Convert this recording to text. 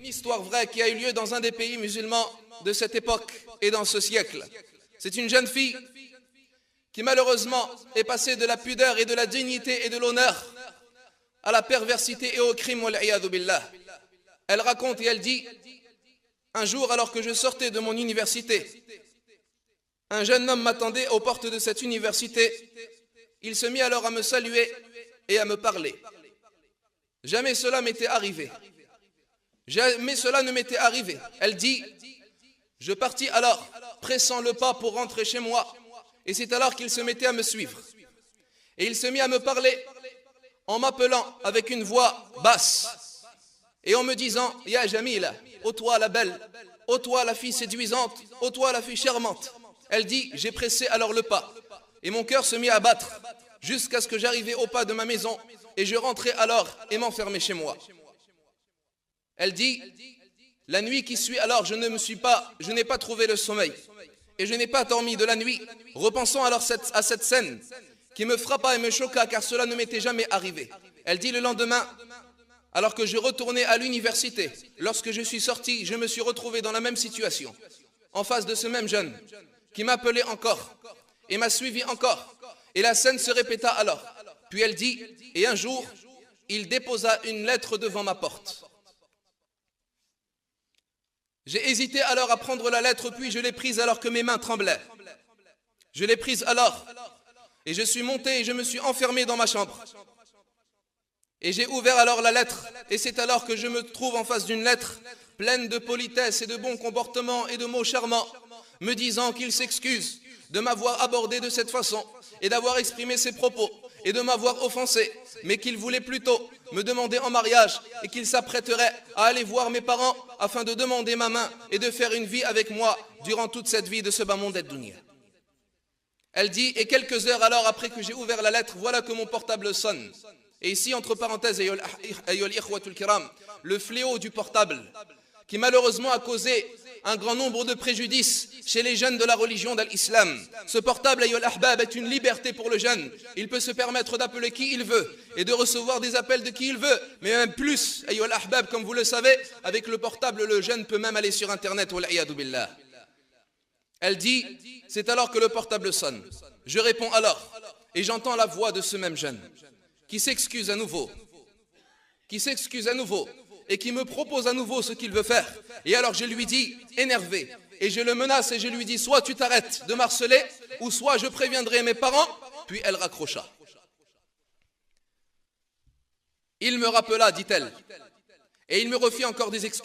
histoire vraie qui a eu lieu dans un des pays musulmans de cette époque et dans ce siècle. C'est une jeune fille qui malheureusement est passée de la pudeur et de la dignité et de l'honneur à la perversité et au crime. Wal-iyadhu billah. Elle raconte et elle dit: un jour, alors que je sortais de mon université, un jeune homme m'attendait aux portes de cette université. Il se mit alors à me saluer et à me parler. Jamais cela m'était arrivé. Jamais cela ne m'était arrivé. Elle dit: je partis alors, pressant le pas pour rentrer chez moi, et c'est alors qu'il se mettait à me suivre. Et il se mit à me parler en m'appelant avec une voix basse et en me disant: Ya Jamila, ô toi la belle, ô toi la fille séduisante, ô toi la fille charmante. Elle dit: j'ai pressé alors le pas et mon cœur se mit à battre jusqu'à ce que j'arrivais au pas de ma maison et je rentrais alors et m'enfermais chez moi. Elle dit: la nuit qui suit alors je n'ai pas trouvé le sommeil et je n'ai pas dormi de la nuit, repensant alors à cette scène qui me frappa et me choqua car cela ne m'était jamais arrivé. Elle dit: le lendemain, alors que je retournais à l'université, lorsque je suis sorti, je me suis retrouvé dans la même situation, en face de ce même jeune qui m'appelait encore et m'a suivi encore. Et la scène se répéta alors. Puis elle dit: et un jour, il déposa une lettre devant ma porte. J'ai hésité alors à prendre la lettre, puis je l'ai prise alors que mes mains tremblaient. Je l'ai prise alors, et je suis monté et je me suis enfermé dans ma chambre. Et j'ai ouvert alors la lettre, et c'est alors que je me trouve en face d'une lettre pleine de politesse et de bon comportement et de mots charmants, me disant qu'il s'excuse de m'avoir abordé de cette façon et d'avoir exprimé ses propos et de m'avoir offensé, mais qu'il voulait plutôt me demander en mariage et qu'il s'apprêterait à aller voir mes parents afin de demander ma main et de faire une vie avec moi durant toute cette vie de ce bas monde dunya. Elle dit: et quelques heures alors après que j'ai ouvert la lettre, voilà que mon portable sonne. Et ici, entre parenthèses, le fléau du portable, qui malheureusement a causé un grand nombre de préjudices chez les jeunes de la religion de l'islam. Ce portable, est une liberté pour le jeune. Il peut se permettre d'appeler qui il veut et de recevoir des appels de qui il veut. Mais même plus, comme vous le savez, avec le portable, le jeune peut même aller sur Internet. Elle dit: c'est alors que le portable sonne. Je réponds alors, et j'entends la voix de ce même jeune qui s'excuse à nouveau, et qui me propose à nouveau ce qu'il veut faire. Et alors je lui dis, énervé, et je le menace et je lui dis: soit tu t'arrêtes de m'harceler, ou soit je préviendrai mes parents. Puis elle raccrocha. Il me rappela, dit-elle, et il me refit encore des excuses.